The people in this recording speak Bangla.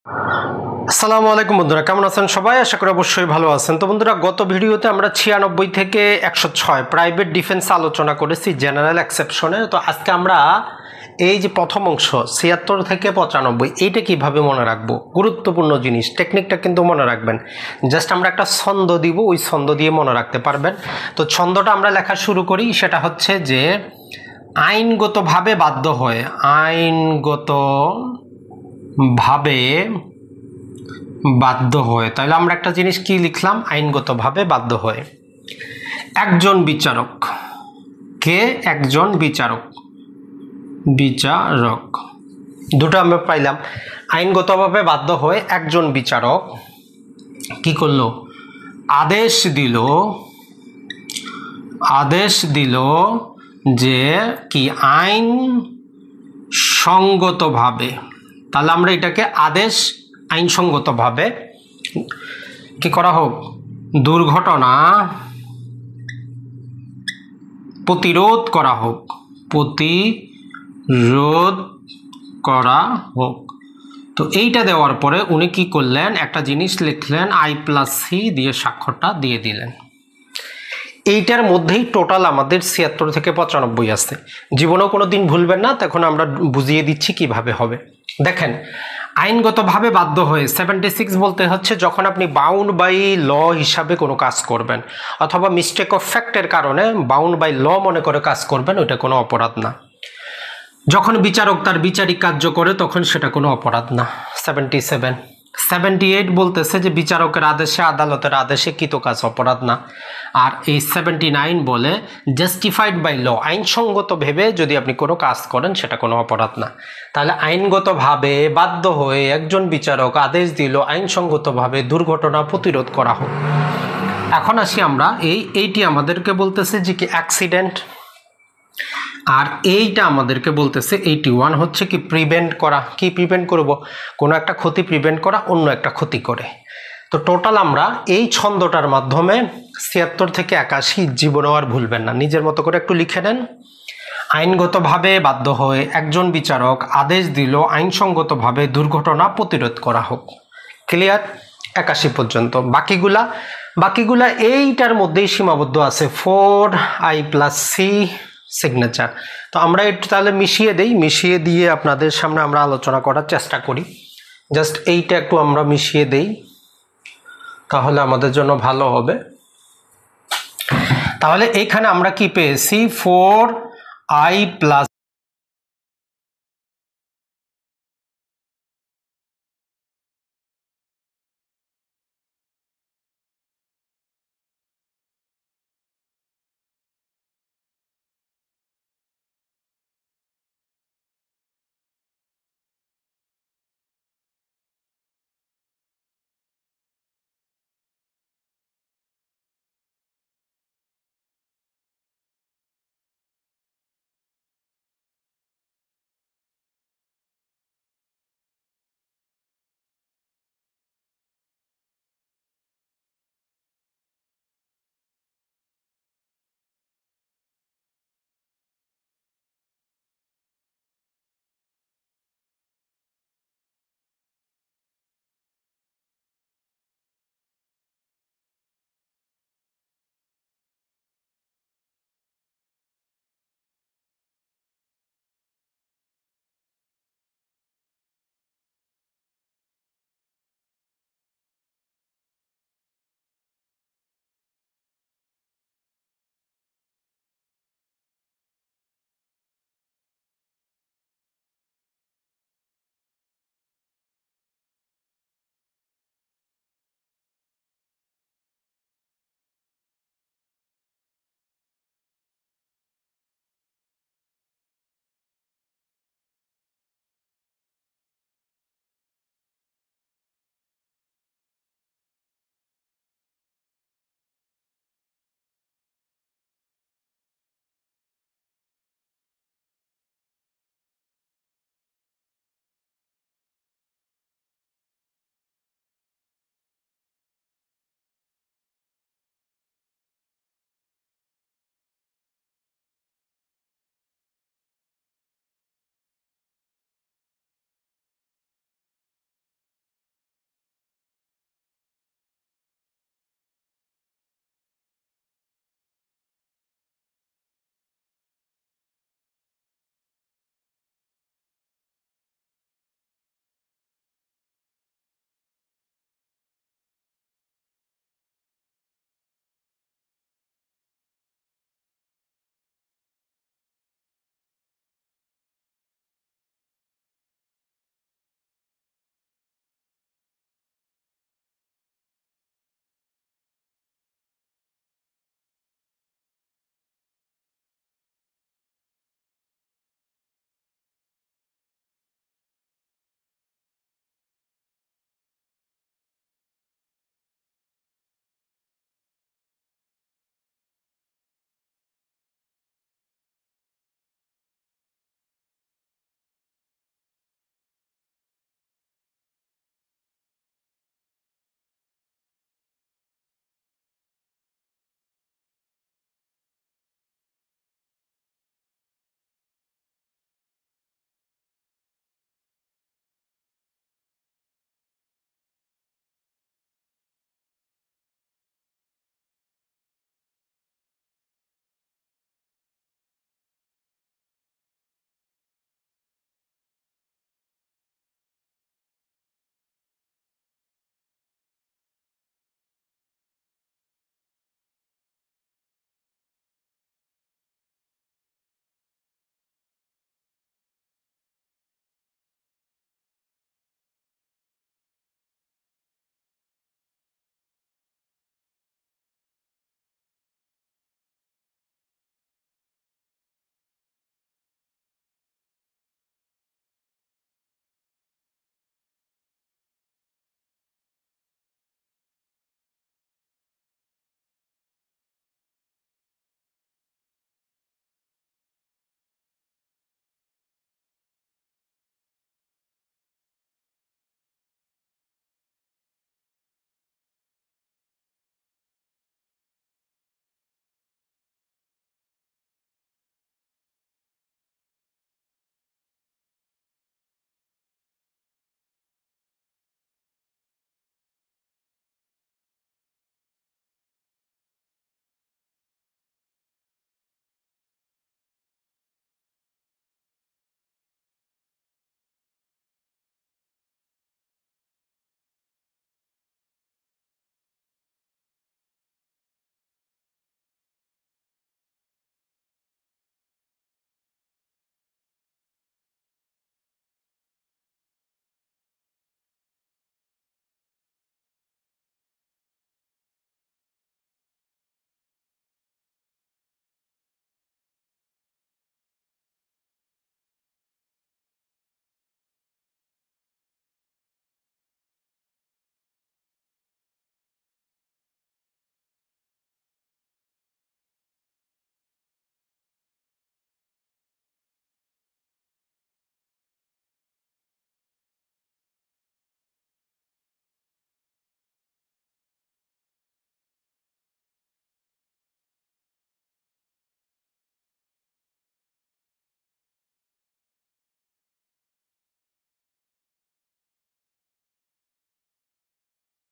আসসালামু আলাইকুম বন্ধুরা, কেমন আছেন সবাই? আশা করি অবশ্যই ভালো আছেন। তো বন্ধুরা, গত ভিডিওতে আমরা 96 থেকে 106 প্রাইভেট ডিফেন্স আলোচনা করেছি জেনারেল এক্সেপশনে। তো আজকে আমরা এই যে প্রথম অংশ 76 থেকে 95 এইটা কিভাবে মনে রাখবো, গুরুত্বপূর্ণ জিনিস। টেকনিকটা কিন্তু মনে রাখবেন। জাস্ট আমরা একটা ছন্দ দিব, ওই ছন্দ দিয়ে মনে রাখতে পারবেন। তো ছন্দটা আমরা লেখা শুরু করি, সেটা হচ্ছে যে আইনগতভাবে বাধ্য হয়ে, আইনগতভাবে বাধ্য হয়ে। তাহলে আমরা একটা জিনিস কি লিখলাম? আইনগতভাবে বাধ্য হয়ে। একজন বিচারক, কে? একজন বিচারক, বিচারক দুটো আমরা পাইলাম। আইনগতভাবে বাধ্য হয়ে একজন বিচারক কি করলো? আদেশ দিল যে কি আইন সঙ্গতভাবে। তাহলে আমরা এটাকে আদেশ আইনসঙ্গতভাবে কি করা হোক? দুর্ঘটনা প্রতিরোধ করা হোক, প্রতিরোধ করা হোক। তো এইটা দেওয়ার পরে উনি কি করলেন? একটা জিনিস লিখলেন, I+C দিয়ে স্বাক্ষরটা দিয়ে দিলেন। এইটার মধ্যেই টোটাল আমাদের 76 থেকে 95 আছে। জীবনেও কোনো দিন ভুলবেন না। তখন আমরা বুঝিয়ে দিচ্ছি কিভাবে হবে। দেখেন, আইনগতভাবে বাধ্য হয়ে 76 বলতে হচ্ছে যখন আপনি বাউন্ড বাই ল হিসাবে কোনো কাজ করবেন, অথবা মিস্টেক অফ ফ্যাক্টের কারণে বাউন্ড বাই ল মনে করে কাজ করবেন, ওইটা কোনো অপরাধ না। যখন বিচারক তার বিচারিক কার্য করে তখন সেটা কোনো অপরাধ না। 77 78 বলতেছে যে বিচারকের আদেশে, আদালতের আদেশে কৃত কাজ অপরাধ না। আর এই 79 বলে জাস্টিফাইড বাই ল, আইনসঙ্গত ভেবে যদি আপনি কোনো কাজ করেন সেটা কোনো অপরাধ না। তাহলে আইনগতভাবে বাধ্য হয়ে একজন বিচারক আদেশ দিল আইনসঙ্গতভাবে দুর্ঘটনা প্রতিরোধ করা হোক। এখন আসি আমরা এইটি আমাদেরকে বলতেছে যে কি অ্যাক্সিডেন্ট, আর এইটা আমাদেরকে বলতেছে 81 হচ্ছে কি প্রিভেন্ট করা। কি প্রিভেন্ট করব? কোনো একটা ক্ষতি প্রিভেন্ট করা, অন্য একটা ক্ষতি করে। তো টোটাল আমরা এই ছন্দটার মাধ্যমে 76 থেকে 81 জীবনেও আর ভুলবেন না। নিজের মতো করে একটু লিখে নেন। আইনগতভাবে বাধ্য হয়ে একজন বিচারক আদেশ দিল আইনসঙ্গতভাবে দুর্ঘটনা প্রতিরোধ করা হোক। ক্লিয়ার? 81 পর্যন্ত। বাকিগুলা এইটার মধ্যেই সীমাবদ্ধ আছে। 4I+C signature. তো আমরা একটু তাহলে মিশিয়ে দিয়ে আপনাদের সামনে আমরা আলোচনা করার চেষ্টা করি। জাস্ট এইটা একটু আমরা মিশিয়ে দেই, তাহলে আমাদের জন্য ভালো হবে। তাহলে এইখানে আমরা কি পেয়েছি? 4I+C